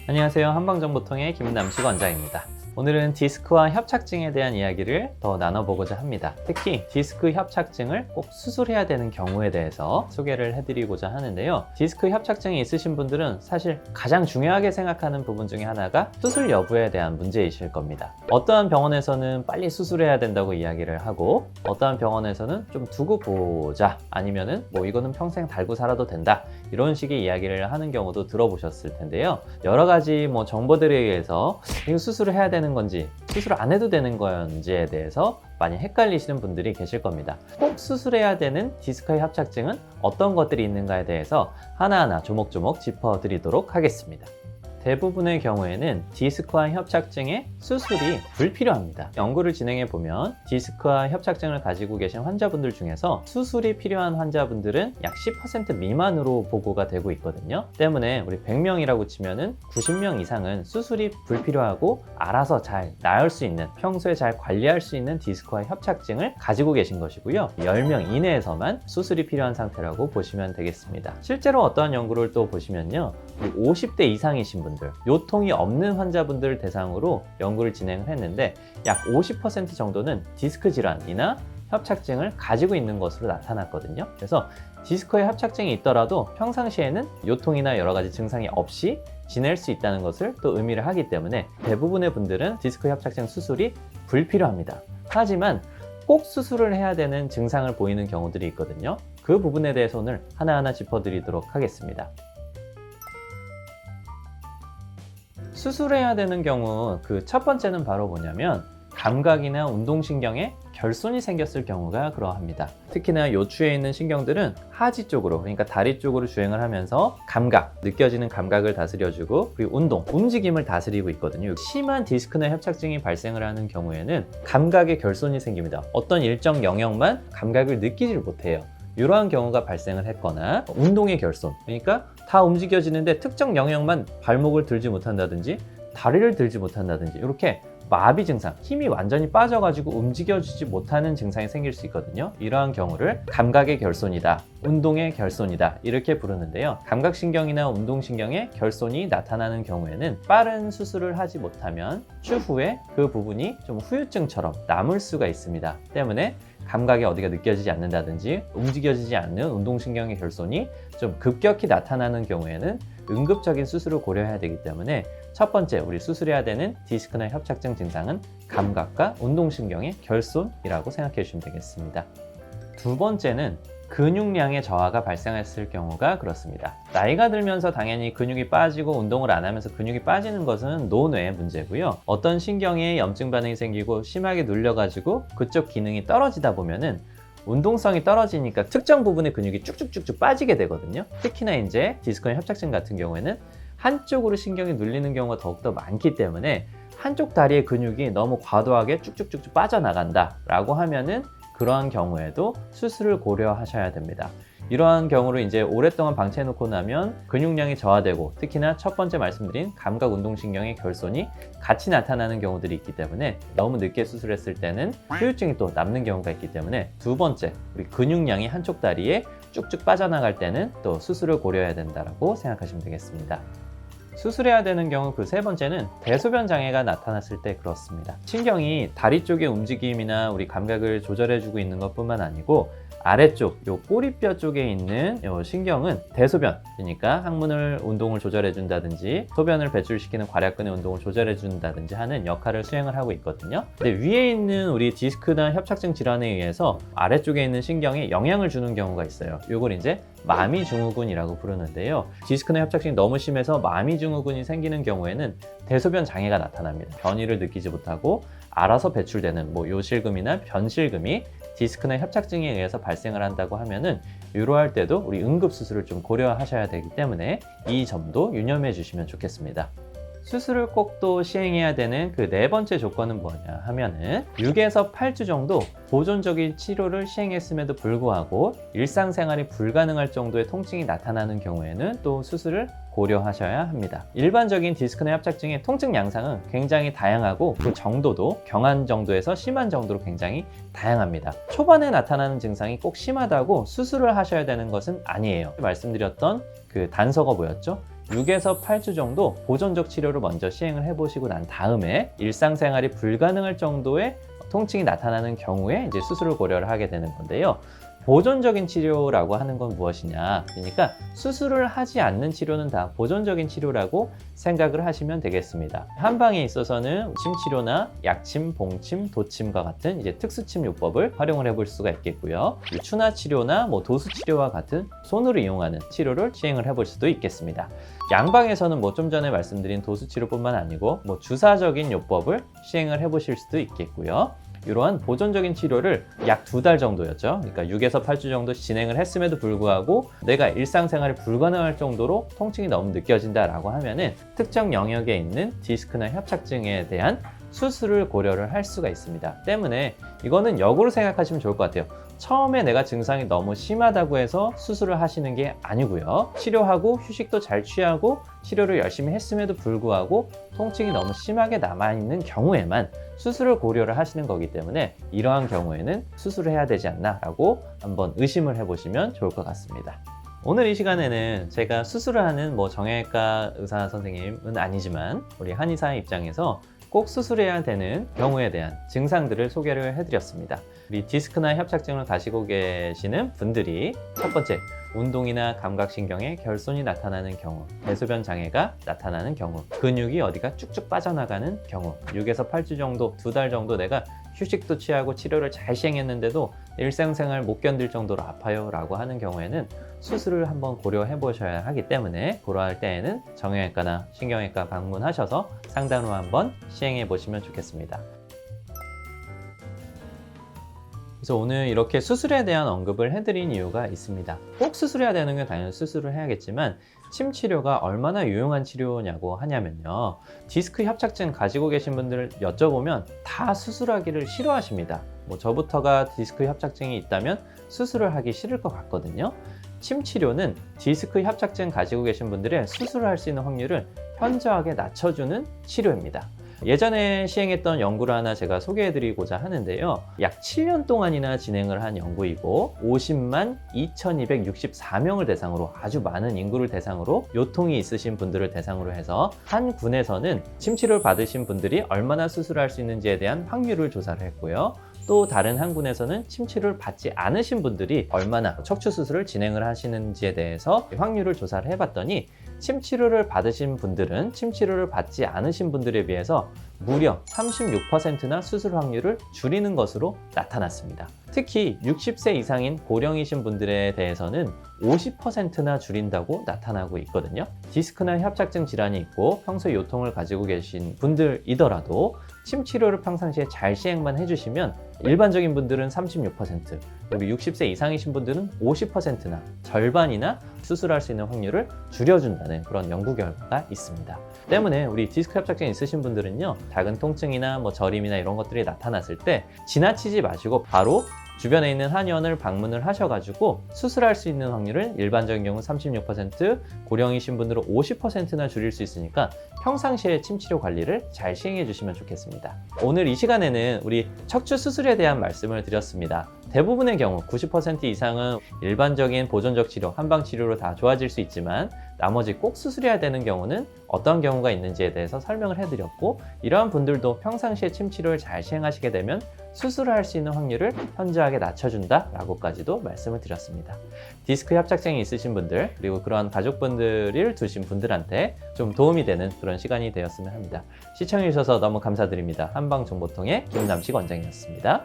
안녕하세요. 한방정보통의 김남식 원장입니다. 오늘은 디스크와 협착증에 대한 이야기를 더 나눠보고자 합니다. 특히 디스크 협착증을 꼭 수술해야 되는 경우에 대해서 소개를 해드리고자 하는데요. 디스크 협착증이 있으신 분들은 사실 가장 중요하게 생각하는 부분 중에 하나가 수술 여부에 대한 문제이실 겁니다. 어떠한 병원에서는 빨리 수술해야 된다고 이야기를 하고, 어떠한 병원에서는 좀 두고 보자, 아니면은 이거는 평생 달고 살아도 된다, 이런 식의 이야기를 하는 경우도 들어보셨을 텐데요. 여러 가지 정보들에 의해서 이거 수술을 해야 되는 건지 수술을 안 해도 되는 건지에 대해서 많이 헷갈리시는 분들이 계실 겁니다. 꼭 수술해야 되는 디스크의 협착증은 어떤 것들이 있는가에 대해서 하나하나 조목조목 짚어드리도록 하겠습니다. 대부분의 경우에는 디스크와 협착증의 수술이 불필요합니다. 연구를 진행해 보면 디스크와 협착증을 가지고 계신 환자분들 중에서 수술이 필요한 환자분들은 약 10% 미만으로 보고가 되고 있거든요. 때문에 우리 100명이라고 치면은 90명 이상은 수술이 불필요하고 알아서 잘 나을 수 있는, 평소에 잘 관리할 수 있는 디스크와 협착증을 가지고 계신 것이고요. 10명 이내에서만 수술이 필요한 상태라고 보시면 되겠습니다. 실제로 어떠한 연구를 또 보시면요, 50대 이상이신 분들, 요통이 없는 환자분들 대상으로 연구를 진행을 했는데 약 50% 정도는 디스크 질환이나 협착증을 가지고 있는 것으로 나타났거든요. 그래서 디스크에 협착증이 있더라도 평상시에는 요통이나 여러 가지 증상이 없이 지낼 수 있다는 것을 또 의미를 하기 때문에 대부분의 분들은 디스크 협착증 수술이 불필요합니다. 하지만 꼭 수술을 해야 되는 증상을 보이는 경우들이 있거든요. 그 부분에 대해서 오늘 하나하나 짚어드리도록 하겠습니다. 수술해야 되는 경우 그 첫 번째는 바로 뭐냐면 감각이나 운동신경에 결손이 생겼을 경우가 그러합니다. 특히나 요추에 있는 신경들은 하지 쪽으로, 그러니까 다리 쪽으로 주행을 하면서 감각, 느껴지는 감각을 다스려주고, 그리고 운동, 움직임을 다스리고 있거든요. 심한 디스크나 협착증이 발생을 하는 경우에는 감각에 결손이 생깁니다. 어떤 일정 영역만 감각을 느끼질 못해요. 이러한 경우가 발생을 했거나, 운동의 결손, 그러니까 다 움직여지는데 특정 영역만 발목을 들지 못한다든지 다리를 들지 못한다든지, 이렇게 마비 증상, 힘이 완전히 빠져가지고 움직여지지 못하는 증상이 생길 수 있거든요. 이러한 경우를 감각의 결손이다, 운동의 결손이다, 이렇게 부르는데요. 감각신경이나 운동신경의 결손이 나타나는 경우에는 빠른 수술을 하지 못하면 추후에 그 부분이 좀 후유증처럼 남을 수가 있습니다. 때문에 감각이 어디가 느껴지지 않는다든지 움직여지지 않는 운동신경의 결손이 좀 급격히 나타나는 경우에는 응급적인 수술을 고려해야 되기 때문에 첫 번째 우리 수술해야 되는 디스크나 협착증 증상은 감각과 운동신경의 결손이라고 생각해 주시면 되겠습니다. 두 번째는 근육량의 저하가 발생했을 경우가 그렇습니다. 나이가 들면서 당연히 근육이 빠지고 운동을 안 하면서 근육이 빠지는 것은 노뇌의 문제고요. 어떤 신경에 염증 반응이 생기고 심하게 눌려가지고 그쪽 기능이 떨어지다 보면은 운동성이 떨어지니까 특정 부분의 근육이 쭉쭉쭉쭉 빠지게 되거든요. 특히나 이제 디스크나 협착증 같은 경우에는 한쪽으로 신경이 눌리는 경우가 더욱더 많기 때문에 한쪽 다리의 근육이 너무 과도하게 쭉쭉쭉쭉 빠져나간다 라고 하면은 그러한 경우에도 수술을 고려하셔야 됩니다. 이러한 경우를 이제 오랫동안 방치해 놓고 나면 근육량이 저하되고, 특히나 첫 번째 말씀드린 감각 운동신경의 결손이 같이 나타나는 경우들이 있기 때문에 너무 늦게 수술했을 때는 후유증이 또 남는 경우가 있기 때문에 두 번째, 우리 근육량이 한쪽 다리에 쭉쭉 빠져나갈 때는 또 수술을 고려해야 된다고 생각하시면 되겠습니다. 수술해야 되는 경우 그 세 번째는 대소변 장애가 나타났을 때 그렇습니다. 신경이 다리 쪽의 움직임이나 우리 감각을 조절해주고 있는 것뿐만 아니고 아래쪽 요 꼬리뼈 쪽에 있는 요 신경은 대소변, 그러니까 항문을 운동을 조절해 준다든지 소변을 배출시키는 괄약근의 운동을 조절해 준다든지 하는 역할을 수행을 하고 있거든요. 근데 위에 있는 우리 디스크나 협착증 질환에 의해서 아래쪽에 있는 신경에 영향을 주는 경우가 있어요. 요걸 이제 마미증후군이라고 부르는데요. 디스크나 협착증이 너무 심해서 마미증후군이 생기는 경우에는 대소변 장애가 나타납니다. 변이를 느끼지 못하고 알아서 배출되는 요실금이나 변실금이 디스크나 협착증에 의해서 발생을 한다고 하면은 이러할 때도 우리 응급수술을 좀 고려하셔야 되기 때문에 이 점도 유념해 주시면 좋겠습니다. 수술을 꼭 또 시행해야 되는 그 네 번째 조건은 뭐냐 하면은 6에서 8주 정도 보존적인 치료를 시행했음에도 불구하고 일상생활이 불가능할 정도의 통증이 나타나는 경우에는 또 수술을 고려하셔야 합니다. 일반적인 디스크나 협착증의 통증 양상은 굉장히 다양하고 그 정도도 경한 정도에서 심한 정도로 굉장히 다양합니다. 초반에 나타나는 증상이 꼭 심하다고 수술을 하셔야 되는 것은 아니에요. 말씀드렸던 그 단서가 뭐였죠? 6에서 8주 정도 보존적 치료를 먼저 시행을 해보시고 난 다음에 일상생활이 불가능할 정도의 통증이 나타나는 경우에 이제 수술을 고려를 하게 되는 건데요. 보존적인 치료라고 하는 건 무엇이냐? 그러니까 수술을 하지 않는 치료는 다 보존적인 치료라고 생각을 하시면 되겠습니다. 한방에 있어서는 침치료나 약침, 봉침, 도침과 같은 이제 특수침 요법을 활용을 해볼 수가 있겠고요. 추나 치료나 도수 치료와 같은 손으로 이용하는 치료를 시행을 해볼 수도 있겠습니다. 양방에서는 좀 전에 말씀드린 도수 치료뿐만 아니고 주사적인 요법을 시행을 해보실 수도 있겠고요. 이러한 보존적인 치료를 약 2달 정도였죠. 그러니까 6에서 8주 정도 진행을 했음에도 불구하고 내가 일상생활이 불가능할 정도로 통증이 너무 느껴진다라고 하면은 특정 영역에 있는 디스크나 협착증에 대한 수술을 고려를 할 수가 있습니다. 때문에 이거는 역으로 생각하시면 좋을 것 같아요. 처음에 내가 증상이 너무 심하다고 해서 수술을 하시는 게 아니고요. 치료하고 휴식도 잘 취하고 치료를 열심히 했음에도 불구하고 통증이 너무 심하게 남아있는 경우에만 수술을 고려를 하시는 거기 때문에 이러한 경우에는 수술을 해야 되지 않나 라고 한번 의심을 해보시면 좋을 것 같습니다. 오늘 이 시간에는 제가 수술을 하는 정형외과 의사 선생님은 아니지만 우리 한의사의 입장에서 꼭 수술해야 되는 경우에 대한 증상들을 소개를 해드렸습니다. 우리 디스크나 협착증을 가지고 계시는 분들이 첫 번째, 운동이나 감각신경에 결손이 나타나는 경우, 대소변 장애가 나타나는 경우, 근육이 어디가 쭉쭉 빠져나가는 경우, 6에서 8주 정도, 2달 정도 내가 휴식도 취하고 치료를 잘 시행했는데도 일상생활 못 견딜 정도로 아파요 라고 하는 경우에는 수술을 한번 고려해 보셔야 하기 때문에 그러할 때에는 정형외과나 신경외과 방문하셔서 상담을 한번 시행해 보시면 좋겠습니다. 그래서 오늘 이렇게 수술에 대한 언급을 해드린 이유가 있습니다. 꼭 수술해야 되는 건 당연히 수술을 해야겠지만 침 치료가 얼마나 유용한 치료냐고 하냐면요. 디스크 협착증 가지고 계신 분들 여쭤보면 다 수술하기를 싫어하십니다. 저부터가 디스크 협착증이 있다면 수술을 하기 싫을 것 같거든요. 침 치료는 디스크 협착증 가지고 계신 분들의 수술을 할 수 있는 확률을 현저하게 낮춰주는 치료입니다. 예전에 시행했던 연구를 하나 제가 소개해드리고자 하는데요. 약 7년 동안이나 진행을 한 연구이고 50만 2264명을 대상으로 아주 많은 인구를 대상으로 요통이 있으신 분들을 대상으로 해서 한 군에서는 침치료를 받으신 분들이 얼마나 수술할 수 있는지에 대한 확률을 조사를 했고요. 또 다른 한 군에서는 침치료를 받지 않으신 분들이 얼마나 척추 수술을 진행을 하시는지에 대해서 확률을 조사를 해봤더니 침치료를 받으신 분들은 침치료를 받지 않으신 분들에 비해서 무려 36%나 수술 확률을 줄이는 것으로 나타났습니다. 특히 60세 이상인 고령이신 분들에 대해서는 50%나 줄인다고 나타나고 있거든요. 디스크나 협착증 질환이 있고 평소 요통을 가지고 계신 분들이더라도 침 치료를 평상시에 잘 시행만 해주시면 일반적인 분들은 36%, 그리고 60세 이상이신 분들은 50%나 절반이나 수술할 수 있는 확률을 줄여준다는 그런 연구 결과가 있습니다. 때문에 우리 디스크 협착증 있으신 분들은요, 작은 통증이나 저림이나 이런 것들이 나타났을 때 지나치지 마시고 바로 주변에 있는 한의원을 방문을 하셔가지고 수술할 수 있는 확률을 일반적인 경우 36%, 고령이신 분들은 50%나 줄일 수 있으니까 평상시에 침치료 관리를 잘 시행해 주시면 좋겠습니다. 오늘 이 시간에는 우리 척추 수술에 대한 말씀을 드렸습니다. 대부분의 경우 90% 이상은 일반적인 보존적 치료, 한방 치료로 다 좋아질 수 있지만 나머지 꼭 수술해야 되는 경우는 어떤 경우가 있는지에 대해서 설명을 해드렸고, 이러한 분들도 평상시에 침 치료를 잘 시행하시게 되면 수술을 할 수 있는 확률을 현저하게 낮춰준다 라고까지도 말씀을 드렸습니다. 디스크 협착증이 있으신 분들, 그리고 그러한 가족분들을 두신 분들한테 좀 도움이 되는 그런 시간이 되었으면 합니다. 시청해 주셔서 너무 감사드립니다. 한방정보통의 김남식 원장이었습니다.